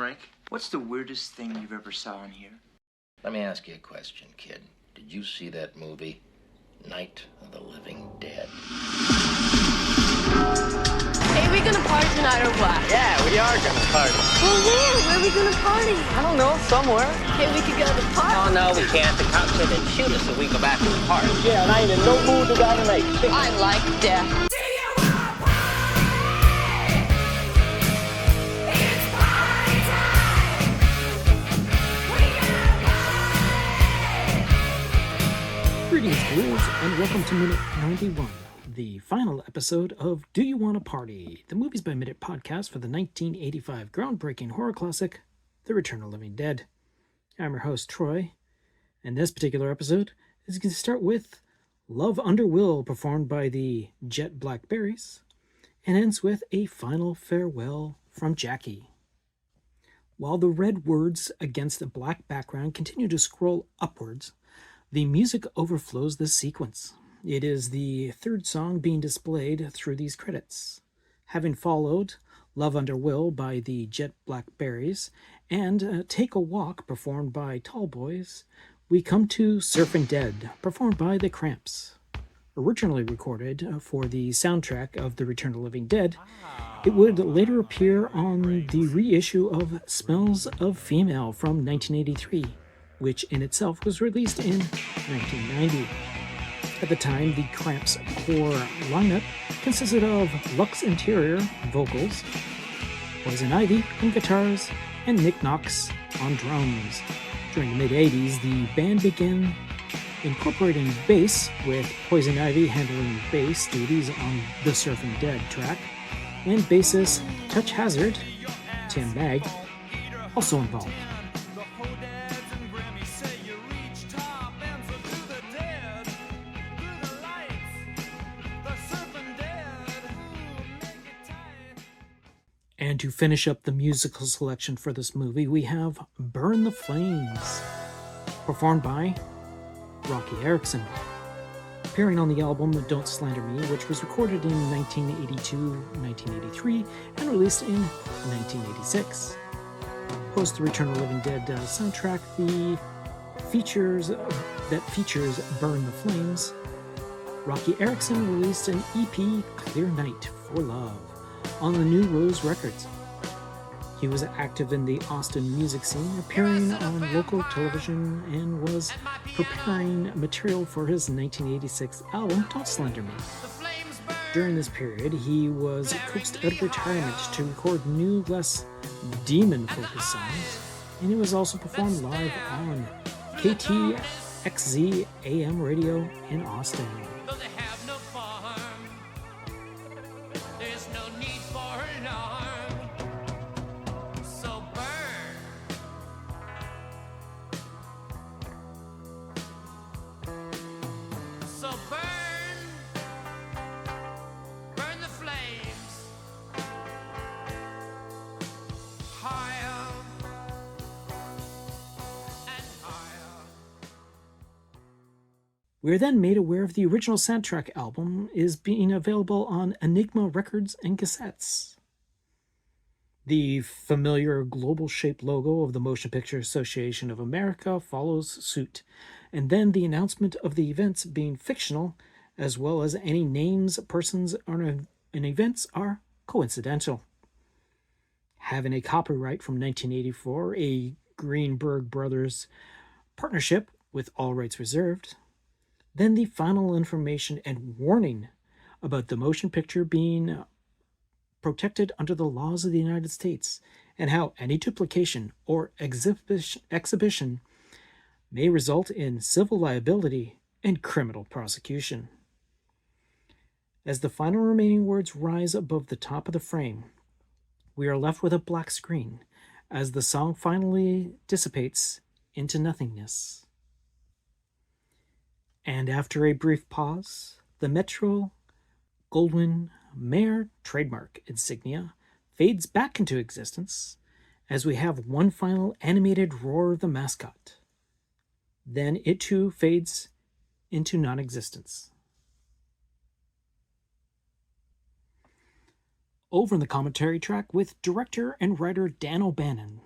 Frank. What's the weirdest thing you've ever saw in here? Let me ask you a question, kid. Did you see that movie, Night of the Living Dead? Hey, we gonna party tonight or what? Yeah, we are gonna party. Well, where are we gonna party? I don't know, somewhere. Hey, we could go to the park. Oh, no, we can't. The cops said they'd shoot us if we go back to the park. Yeah, and I ain't in no mood to dominate. I like death. Greetings, ghouls, and welcome to Minute 91, the final episode of Do You Want to Party? The Movies by Minute podcast for the 1985 groundbreaking horror classic, The Return of the Living Dead. I'm your host, Troy, and this particular episode is going to start with Love Under Will, performed by the Jet Blackberries, and ends with a final farewell from Jackie. While the red words against a black background continue to scroll upwards, the music overflows this sequence. It is the third song being displayed through these credits. Having followed Love Under Will by the Jet Blackberries and Take a Walk performed by Tall Boys, we come to Surfin' Dead performed by the Cramps. Originally recorded for the soundtrack of The Return of the Living Dead, it would later appear on the reissue of Smells of Female from 1983. Which in itself was released in 1990. At the time, the Cramps' core lineup consisted of Lux Interior vocals, Poison Ivy on guitars, and Nick Knox on drums. During the mid-80s, the band began incorporating bass, with Poison Ivy handling bass duties on the Surfin' Dead track, and bassist Touch Hazard, Tim Mag, also involved. And to finish up the musical selection for this movie, we have Burn the Flames, performed by Rocky Erickson, appearing on the album Don't Slander Me, which was recorded in 1982-1983 and released in 1986. Post the Return of the Living Dead soundtrack, that features Burn the Flames, Rocky Erickson released an EP, Clear Night for Love, on the New Rose Records. He was active in the Austin music scene, appearing on local television, and was preparing material for his 1986 album, Don't Slander Me. During this period, he was coaxed out of retirement to record new, less demon-focused songs, and he was also performed live on KTXZ AM radio in Austin. We are then made aware of the original soundtrack album is being available on Enigma Records and Cassettes. The familiar global-shaped logo of the Motion Picture Association of America follows suit, and then the announcement of the events being fictional, as well as any names, persons, and events are coincidental. Having a copyright from 1984, a Greenberg Brothers partnership with all rights reserved, then the final information and warning about the motion picture being protected under the laws of the United States, and how any duplication or exhibition may result in civil liability and criminal prosecution. As the final remaining words rise above the top of the frame, we are left with a black screen as the song finally dissipates into nothingness. And after a brief pause, the Metro-Goldwyn-Mayer trademark insignia fades back into existence as we have one final animated roar of the mascot. Then it too fades into non-existence. Over in the commentary track with director and writer Dan O'Bannon,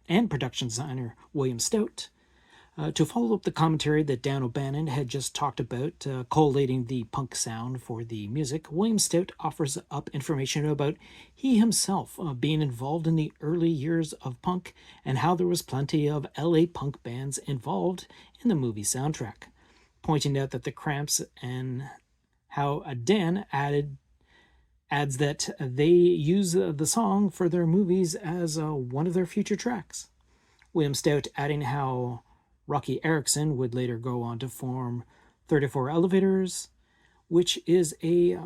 and production designer William Stout. To follow up the commentary that Dan O'Bannon had just talked about, collating the punk sound for the music, William Stout offers up information about he himself being involved in the early years of punk and how there was plenty of LA punk bands involved in the movie soundtrack, pointing out that the Cramps and how Dan adds that they use the song for their movies as one of their future tracks. William Stout adding how Rocky Erickson would later go on to form 34 Elevators, which is a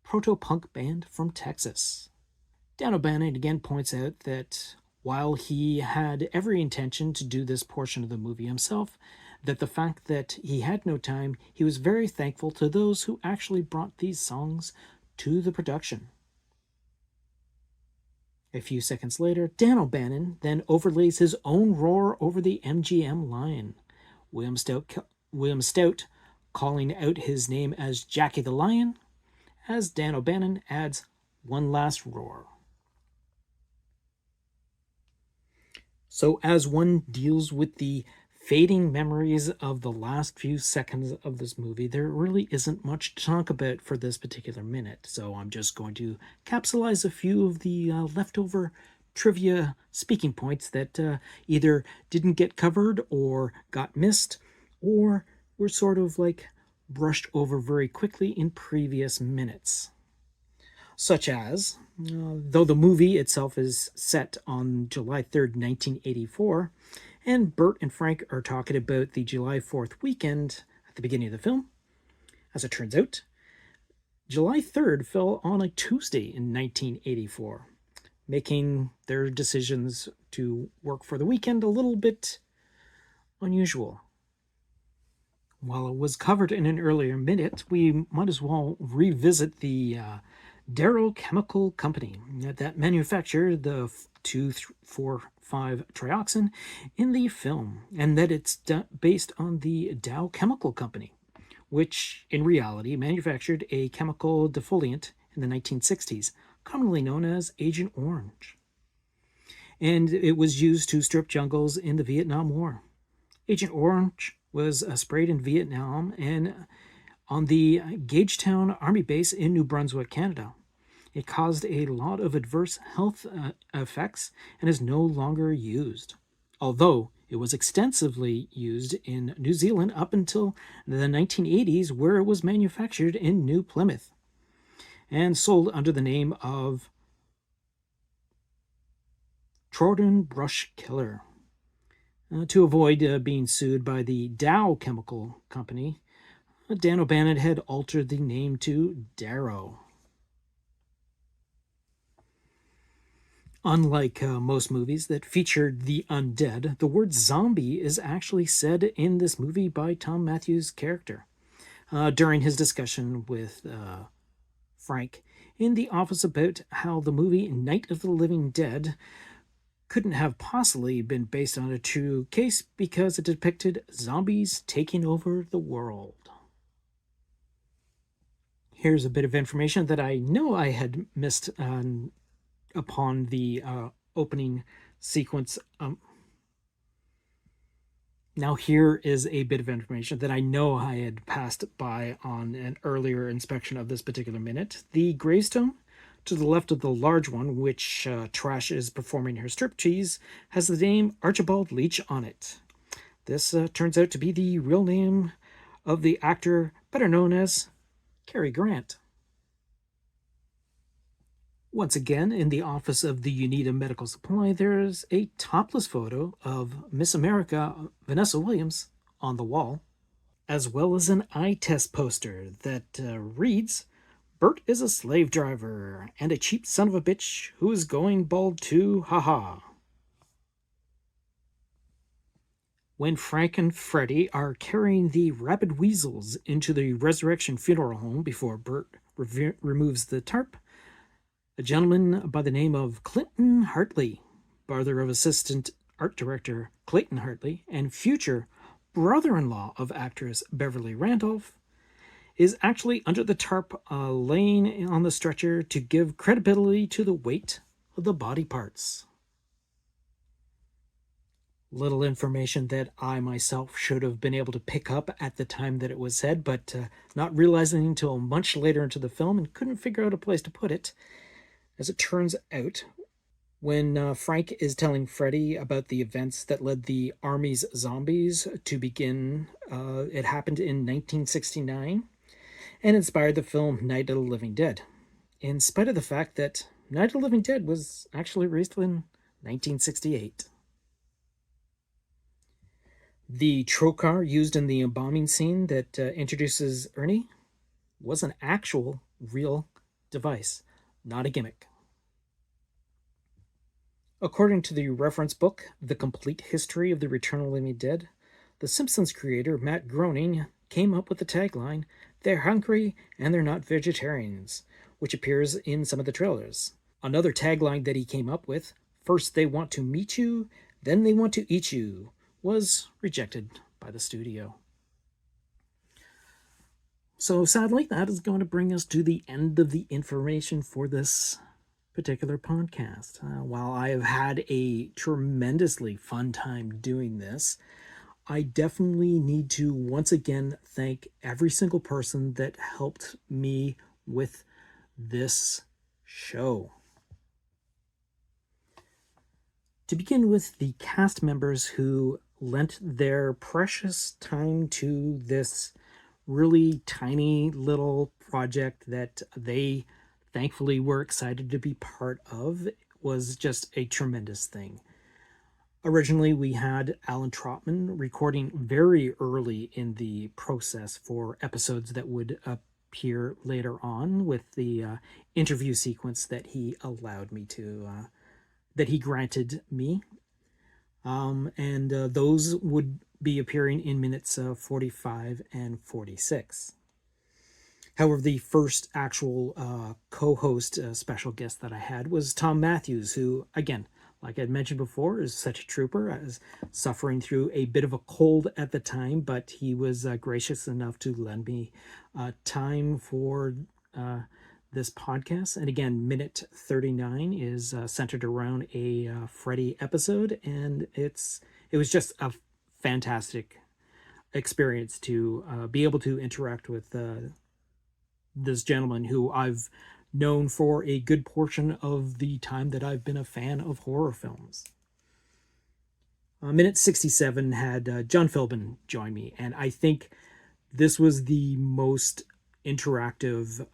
proto-punk band from Texas. Dan O'Bannon again points out that while he had every intention to do this portion of the movie himself, that the fact that he had no time, he was very thankful to those who actually brought these songs to the production. A few seconds later, Dan O'Bannon then overlays his own roar over the MGM line. William Stout calling out his name as Jackie the Lion, as Dan O'Bannon adds one last roar. So as one deals with the fading memories of the last few seconds of this movie, there really isn't much to talk about for this particular minute. So I'm just going to capsulize a few of the leftover trivia speaking points that either didn't get covered or got missed or were sort of like brushed over very quickly in previous minutes. Such as, though the movie itself is set on July 3rd, 1984, and Bert and Frank are talking about the July 4th weekend at the beginning of the film. As it turns out, July 3rd fell on a Tuesday in 1984, making their decisions to work for the weekend a little bit unusual. While it was covered in an earlier minute, we might as well revisit the Darrow Chemical Company that manufactured the 2,4,5-trioxin in the film, and that it's based on the Dow Chemical Company, which in reality manufactured a chemical defoliant in the 1960s, commonly known as Agent Orange. And it was used to strip jungles in the Vietnam War. Agent Orange was sprayed in Vietnam and on the Gagetown Army Base in New Brunswick, Canada. It caused a lot of adverse health effects and is no longer used, although it was extensively used in New Zealand up until the 1980s, where it was manufactured in New Plymouth and sold under the name of Troden Brush Killer. To avoid being sued by the Dow Chemical Company, Dan O'Bannon had altered the name to Darrow. Unlike most movies that featured the undead, the word zombie is actually said in this movie by Tom Matthews' character during his discussion with Frank in the office about how the movie Night of the Living Dead couldn't have possibly been based on a true case because it depicted zombies taking over the world. Here's a bit of information that I know I had missed upon the opening sequence. Now here is a bit of information that I know I had passed by on an earlier inspection of this particular minute. The gravestone to the left of the large one, which Trash is performing her striptease, has the name Archibald Leach on it. This turns out to be the real name of the actor better known as Cary Grant. Once again, in the office of the Unita Medical Supply, there's a topless photo of Miss America, Vanessa Williams, on the wall, as well as an eye test poster that reads, "Bert is a slave driver and a cheap son of a bitch who is going bald too, haha." When Frank and Freddy are carrying the rabid weasels into the Resurrection Funeral Home before Bert removes the tarp, a gentleman by the name of Clinton Hartley, brother of assistant art director Clayton Hartley and future brother-in-law of actress Beverly Randolph, is actually under the tarp laying on the stretcher to give credibility to the weight of the body parts. little information that I myself should have been able to pick up at the time that it was said, but not realizing until much later into the film and couldn't figure out a place to put it. As it turns out, when Frank is telling Freddy about the events that led the Army's zombies to begin, it happened in 1969 and inspired the film Night of the Living Dead, in spite of the fact that Night of the Living Dead was actually released in 1968. The trocar used in the embalming scene that introduces Ernie was an actual, real device, not a gimmick. According to the reference book, The Complete History of the Return of the Living Dead, The Simpsons creator Matt Groening came up with the tagline, "They're hungry and they're not vegetarians," which appears in some of the trailers. Another tagline that he came up with, "First they want to meet you, then they want to eat you," was rejected by the studio. So sadly, that is going to bring us to the end of the information for this particular podcast. While I have had a tremendously fun time doing this, I definitely need to once again thank every single person that helped me with this show. To begin with, the cast members who lent their precious time to this really tiny little project that they thankfully were excited to be part of was just a tremendous thing. Originally, we had Alan Trotman recording very early in the process for episodes that would appear later on with the interview sequence that he allowed me to, that he granted me. And those would be appearing in minutes 45 and 46. However, the first actual co-host special guest that I had was Tom Matthews, who, again, like I mentioned before, is such a trooper. I was suffering through a bit of a cold at the time, but he was gracious enough to lend me time for this podcast. And again, minute 39 is centered around a Freddy episode, and it was just a fantastic experience to be able to interact with this gentleman who I've known for a good portion of the time that I've been a fan of horror films. Minute 67 had John Philbin join me, and I think this was the most interactive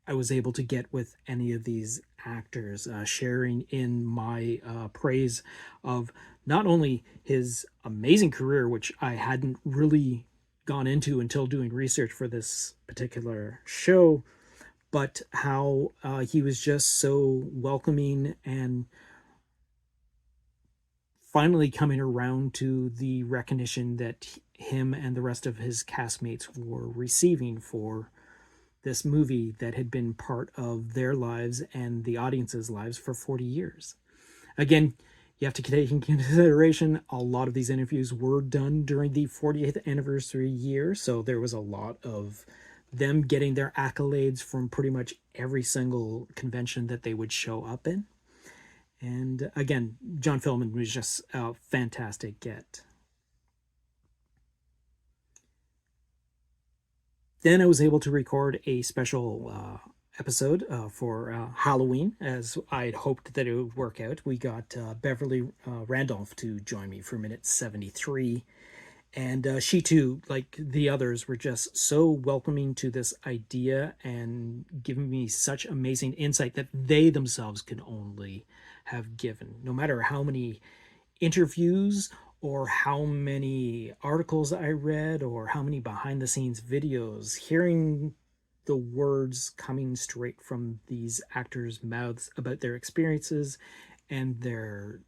I was able to get with any of these actors, sharing in my praise of not only his amazing career, which I hadn't really gone into until doing research for this particular show, but how he was just so welcoming and finally coming around to the recognition that him and the rest of his castmates were receiving for this movie that had been part of their lives and the audience's lives for 40 years. Again, you have to take into consideration a lot of these interviews were done during the 40th anniversary year, so there was a lot of them getting their accolades from pretty much every single convention that they would show up in. And again, John Philbin was just a fantastic get. Then I was able to record a special episode for Halloween, as I'd hoped that it would work out. We got Beverly Randolph to join me for minute 73. And she too, like the others, were just so welcoming to this idea and giving me such amazing insight that they themselves could only have given. No matter how many interviews or how many articles I read or how many behind the scenes videos, hearing the words coming straight from these actors' mouths about their experiences and their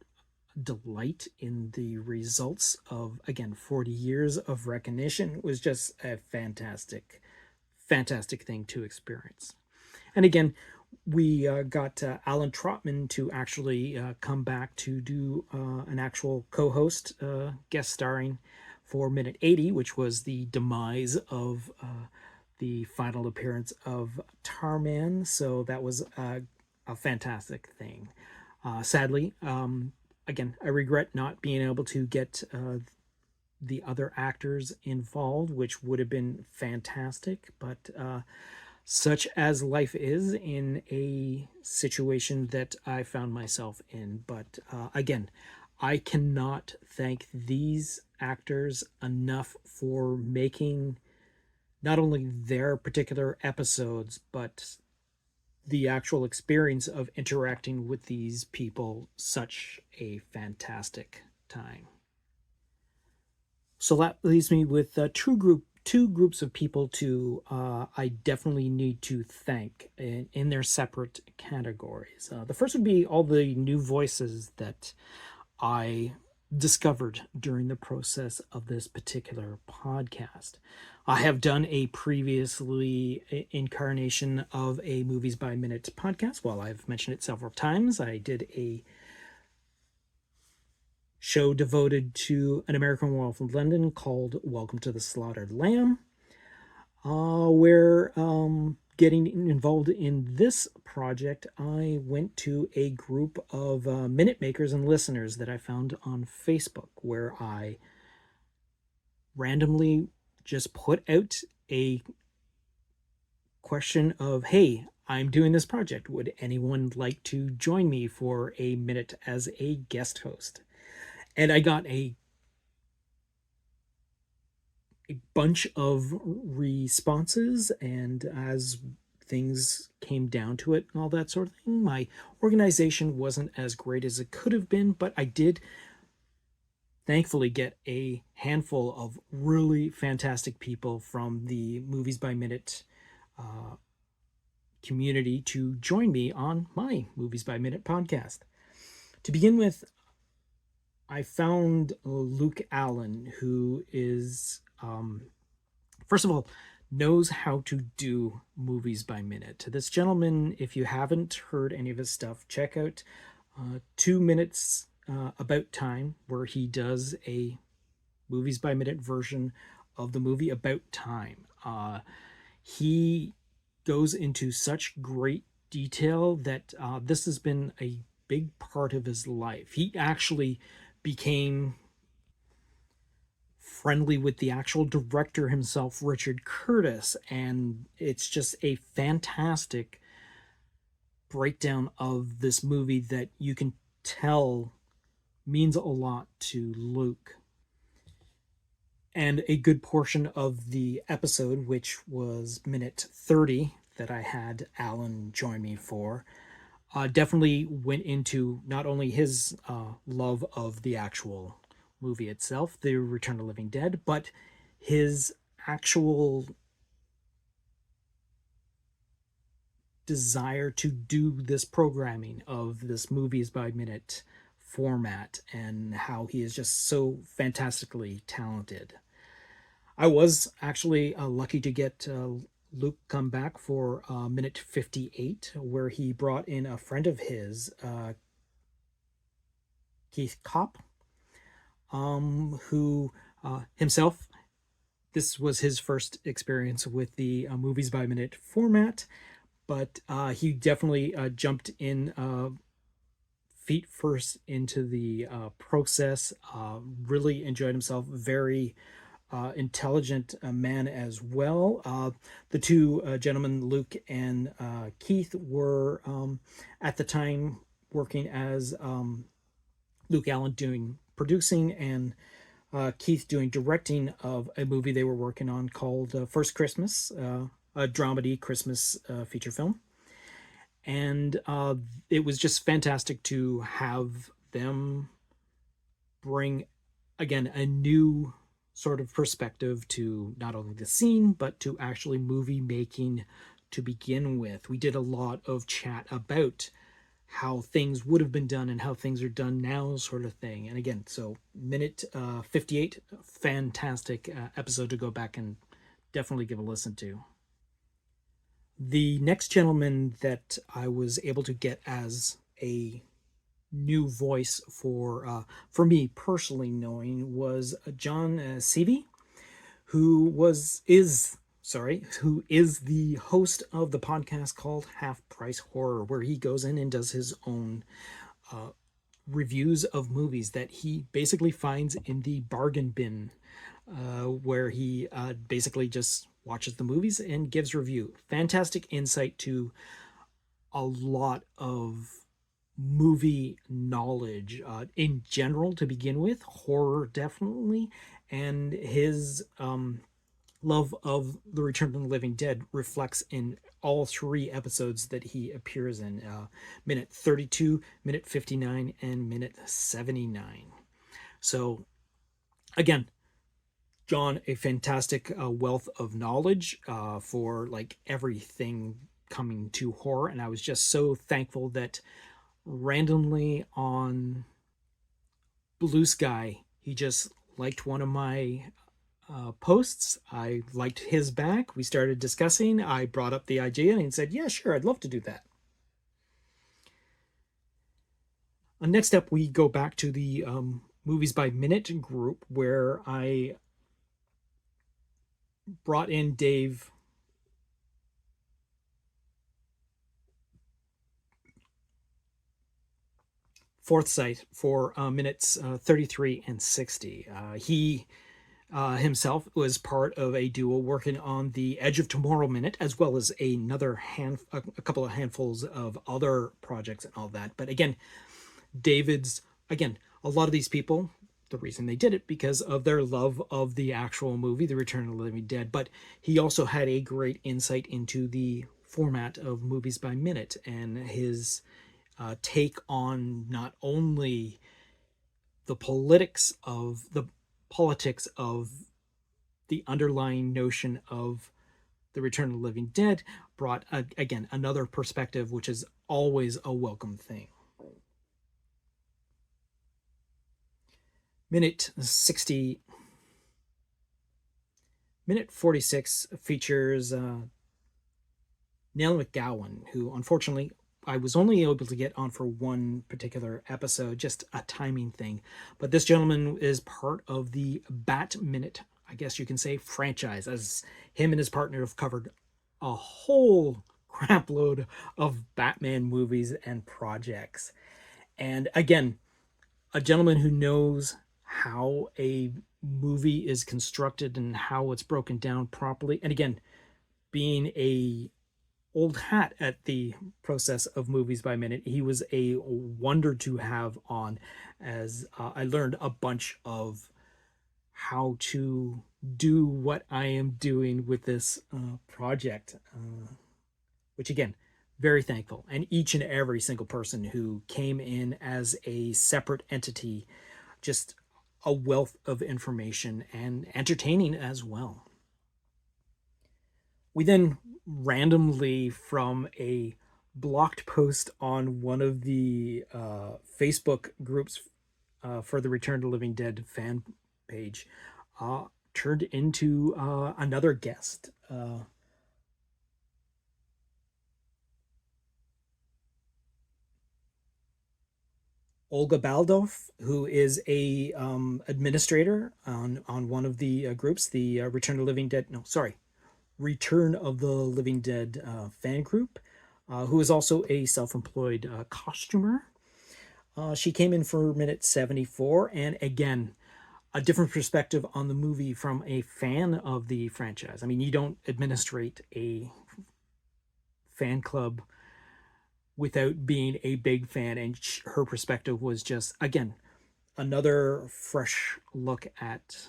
delight in the results of, again, 40 years of recognition was just a fantastic thing to experience. And again, we got Alan Trotman to actually come back to do an actual co-host guest starring for minute 80, which was the demise of the final appearance of Tarman, so that was a fantastic thing. Sadly, again, I regret not being able to get the other actors involved, which would have been fantastic, but such as life is in a situation that I found myself in. But again, I cannot thank these actors enough for making not only their particular episodes, but the actual experience of interacting with these people such a fantastic time. So that leaves me with two groups of people to I definitely need to thank in their separate categories. The first would be all the new voices that I discovered during the process of this particular podcast. I have done a previously incarnation of a Movies by Minute podcast. Well, I've mentioned it several times. I did a show devoted to An American Werewolf in London called Welcome to the Slaughtered Lamb, where getting involved in this project, I went to a group of minute makers and listeners that I found on Facebook, where I randomly just put out a question of, hey, I'm doing this project. Would anyone like to join me for a minute as a guest host? And I got a bunch of responses, and as things came down to it and all that sort of thing, my organization wasn't as great as it could have been, but I did thankfully get a handful of really fantastic people from the Movies by Minute community to join me on my Movies by Minute podcast. To begin with, I found Luke Allen, who is, first of all, knows how to do Movies by Minute. This gentleman, if you haven't heard any of his stuff, check out 2 Minutes About Time, where he does a Movies by Minute version of the movie About Time. He goes into such great detail that this has been a big part of his life. He actually became friendly with the actual director himself, Richard Curtis, and it's just a fantastic breakdown of this movie that you can tell means a lot to Luke. And a good portion of the episode, which was minute 30 that I had Alan join me for, definitely went into not only his love of the actual movie itself, The Return of the Living Dead, but his actual desire to do this programming of this Movies by Minute format, and how he is just so fantastically talented. I was actually lucky to get Luke come back for minute 58, where he brought in a friend of his, Keith Kopp, who himself, this was his first experience with the Movies by Minute format, but he definitely jumped in feet first into the process, really enjoyed himself, very intelligent man as well. The two gentlemen, Luke and Keith, were at the time working as Luke Allen doing producing and Keith doing directing of a movie they were working on called First Christmas, a dramedy Christmas feature film. And it was just fantastic to have them bring, again, a new sort of perspective to not only the scene, but to actually movie making to begin with. We did a lot of chat about how things would have been done and how things are done now, sort of thing. And again, so minute 58, fantastic episode to go back and definitely give a listen to. The next gentleman that I was able to get as a new voice for me personally knowing was John Seavey, who is who is the host of the podcast called Half Price Horror, where he goes in and does his own reviews of movies that he basically finds in the bargain bin, where he basically just watches the movies and gives review. Fantastic insight to a lot of movie knowledge in general to begin with, horror definitely, and his love of The Return of the Living Dead reflects in all 3 episodes that he appears in, minute 32, minute 59, and minute 79. So again, John, a fantastic wealth of knowledge for like everything coming to horror, and I was just so thankful that randomly on Blue Sky he just liked one of my posts. I liked his back. We started discussing. I brought up the idea and he said, yeah, sure, I'd love to do that. Next up, we go back to the Movies by Minute group, where I brought in Dave Forsyth for minutes 33 and 60. He himself was part of a duo working on the Edge of Tomorrow minute, as well as a couple of handfuls of other projects and all that. But again, a lot of these people, the reason they did it because of their love of the actual movie, The Return of the Living Dead. But he also had a great insight into the format of Movies by Minute and his take on not only the politics of the underlying notion of The Return of the Living Dead, brought again another perspective, which is always a welcome thing. Minute 46 features Neil McGowan, who unfortunately I was only able to get on for one particular episode, just a timing thing. But this gentleman is part of the Bat Minute, I guess you can say, franchise, as him and his partner have covered a whole crap load of Batman movies and projects. And again, a gentleman who knows how a movie is constructed and how it's broken down properly. And again, being a old hat at the process of Movies by Minute, he was a wonder to have on, as I learned a bunch of how to do what I am doing with this project, which again, very thankful. And each and every single person who came in as a separate entity, just a wealth of information and entertaining as well. We then randomly, from a blocked post on one of the Facebook groups for the Return to Living Dead fan page, turned into another guest. Olga Baldoff, who is a administrator on one of the groups, the Return of the Living Dead fan group, who is also a self-employed costumer. She came in for minute 74, and again, a different perspective on the movie from a fan of the franchise. I mean, you don't administrate a fan club without being a big fan, and her perspective was just, again, another fresh look at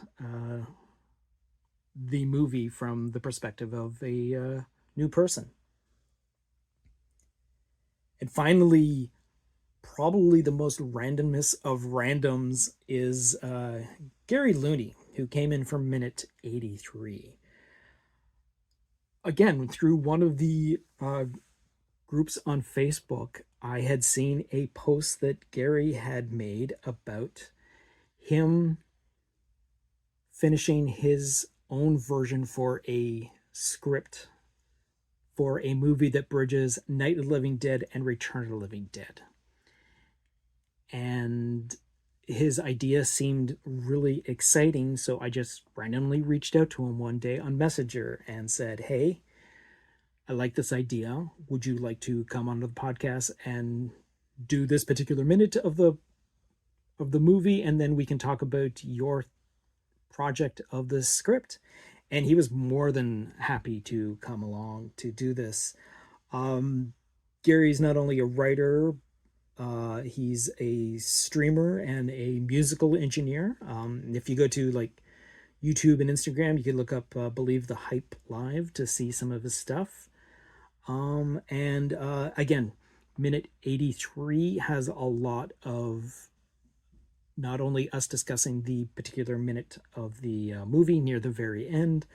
the movie from the perspective of a new person. And finally, probably the most randomest of randoms is Gary Looney, who came in for minute 83. Again, through one of the groups on Facebook, I had seen a post that Gary had made about him finishing his own version for a script for a movie that bridges Night of the Living Dead and Return of the Living Dead. And his idea seemed really exciting, so I just randomly reached out to him one day on Messenger and said, "Hey, I like this idea. Would you like to come onto the podcast and do this particular minute of the movie, and then we can talk about your project of the script?" And he was more than happy to come along to do this. Gary's not only a writer, he's a streamer and a musical engineer. If you go to like YouTube and Instagram, you can look up Believe the Hype Live to see some of his stuff. And again, minute 83 has a lot of not only us discussing the particular minute of the movie near the very end,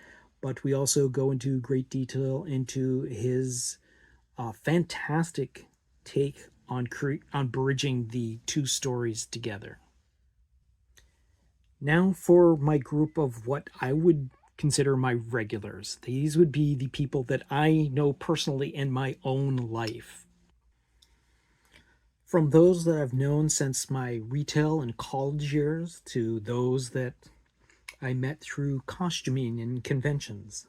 but we also go into great detail into his fantastic take on bridging the two stories together. Now for my group of what I would consider my regulars. These would be the people that I know personally in my own life. From those that I've known since my retail and college years to those that I met through costuming and conventions.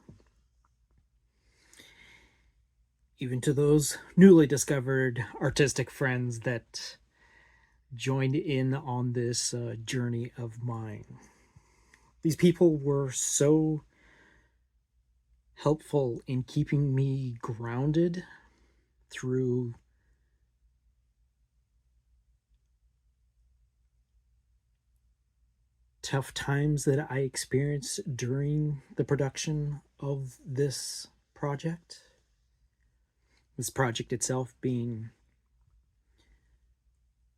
Even to those newly discovered artistic friends that joined in on this journey of mine. These people were so helpful in keeping me grounded through tough times that I experienced during the production of this project. This project itself being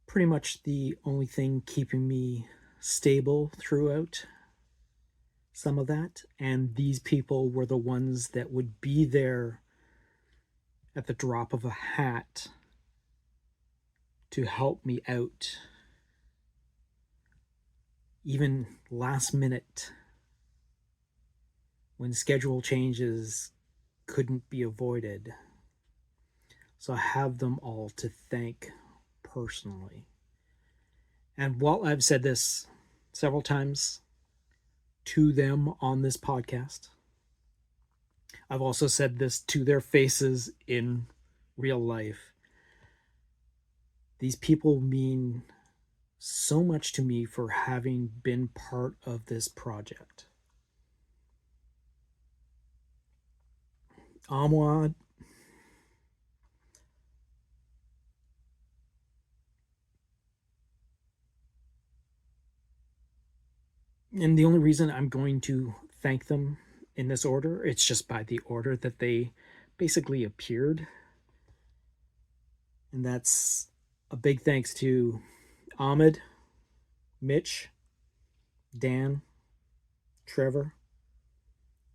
pretty much the only thing keeping me stable throughout some of that. And these people were the ones that would be there at the drop of a hat to help me out. Even last minute, when schedule changes couldn't be avoided. So I have them all to thank personally. And while I've said this several times to them on this podcast, I've also said this to their faces in real life. These people mean so much to me for having been part of this project. Amwad, and the only reason I'm going to thank them in this order, it's just by the order that they basically appeared. And that's a big thanks to Ahmed, Mitch, Dan, Trevor,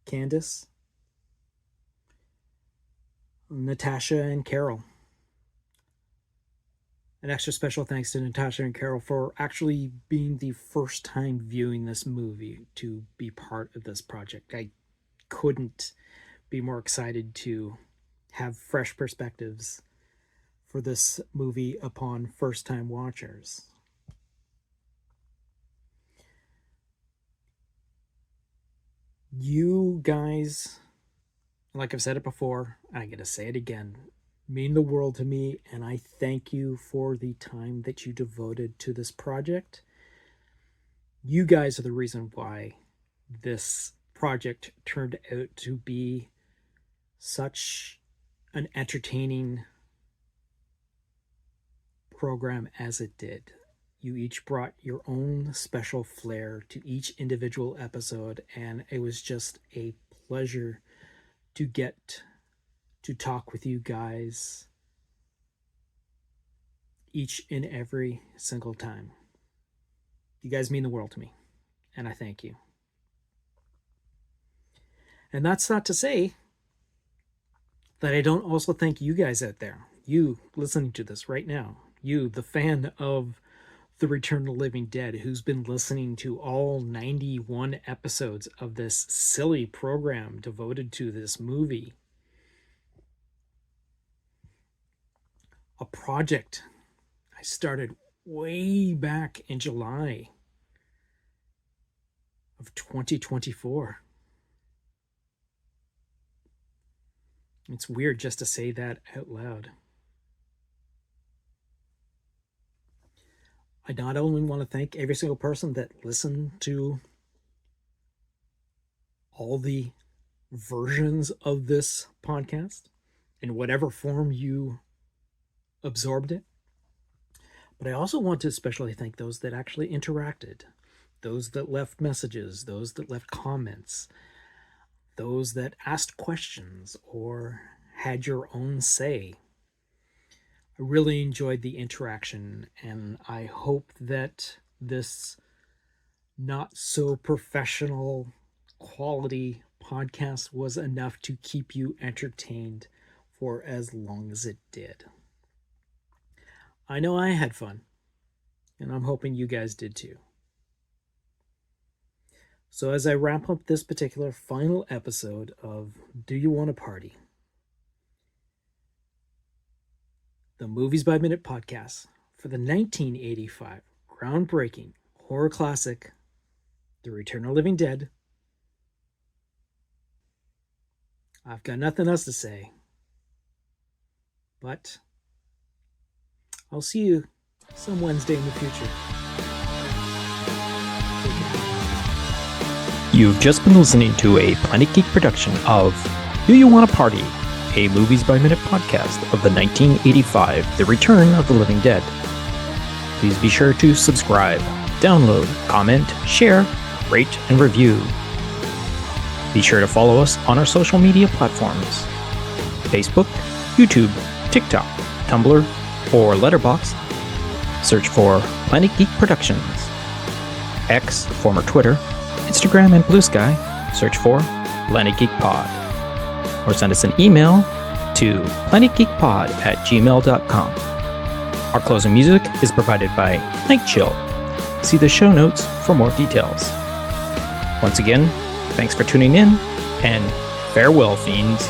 Candace, Natasha, and Carol. An extra special thanks to Natasha and Carol for actually being the first time viewing this movie to be part of this project. I couldn't be more excited to have fresh perspectives for this movie upon first-time watchers. You guys, like I've said it before, I'm going to say it again, mean the world to me, and I thank you for the time that you devoted to this project. You guys are the reason why this project turned out to be such an entertaining program as it did. You each brought your own special flair to each individual episode, and it was just a pleasure to get to talk with you guys each and every single time. You guys mean the world to me, and I thank you. And that's not to say that I don't also thank you guys out there. You listening to this right now. You, the fan of The Return of the Living Dead, who's been listening to all 91 episodes of this silly program devoted to this movie. A project I started way back in July of 2024. It's weird just to say that out loud. I not only want to thank every single person that listened to all the versions of this podcast in whatever form you absorbed it, but I also want to especially thank those that actually interacted, those that left messages, those that left comments, those that asked questions or had your own say. I really enjoyed the interaction, and I hope that this not so professional quality podcast was enough to keep you entertained for as long as it did. I know I had fun, and I'm hoping you guys did too. So as I wrap up this particular final episode of Do You Want to Party? The Movies by Minute podcast for the 1985 groundbreaking horror classic, The Return of the Living Dead. I've got nothing else to say, but I'll see you some Wednesday in the future. You've just been listening to a Planet Geek production of Do You Want to Party? A Movies by Minute podcast of the 1985 The Return of the Living Dead. Please be sure to subscribe, download, comment, share, rate, and review. Be sure to follow us on our social media platforms: Facebook, YouTube, TikTok, Tumblr, or Letterboxd. Search for Planet Geek Productions. X, former Twitter, Instagram, and Blue Sky. Search for Planet Geek Pod. Or send us an email to planetgeekpod@gmail.com. Our closing music is provided by Night Chill. See the show notes for more details. Once again, thanks for tuning in, and farewell, fiends.